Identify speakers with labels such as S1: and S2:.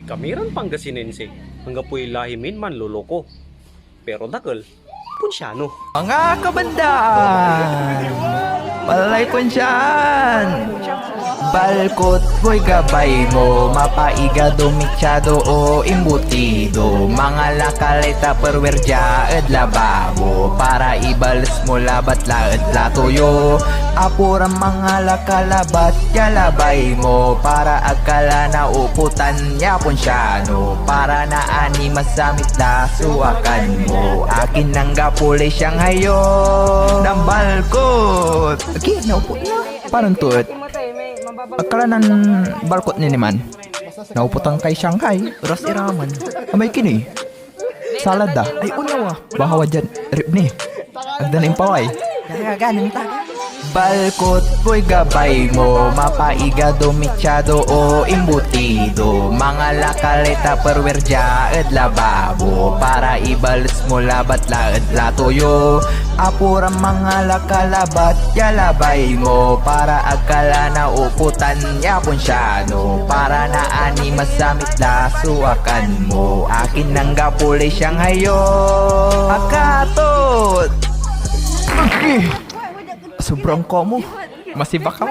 S1: Kamiran Pangasinense, hanggapoy lahimin man loloko. Pero dakal, punsyano.
S2: Mga kabandaan, palay po dyan. Balkot boy gabay mo, mapaiga domiksado o imbutido. Mga lakaleta perwerja ed lababo, para ibalas mo labat laed latoyo. Apura mga lakalabat yalabay mo, para agkala na uputan ya ponsyano. Para na ani masamit da suwakan mo, akin nang gapuli siyang hayon. Ng balkot, okay, naupo na. Parang tuot. Akala ng balkot ni man. Nauputang kay Shanghai. Ras iraman. Amay kini. Salad da. Ay unawa. Bahawa dyan. Rip ni. Agdanin paway. Gagaganang ta. Balkot boy gabay mo, mapaiga domiksado o imbutido. Mga lakaleta perwerja ed lababo, para ibalas mo labat laed latoyo. Apura mga lakalabat yalabay mo, para agkala na uputan ya ponsyano. Para na ani masamit la suwakan mo, akin nang gapuli siyang hayon. Akatot! Sobrang komo. Masih bakal.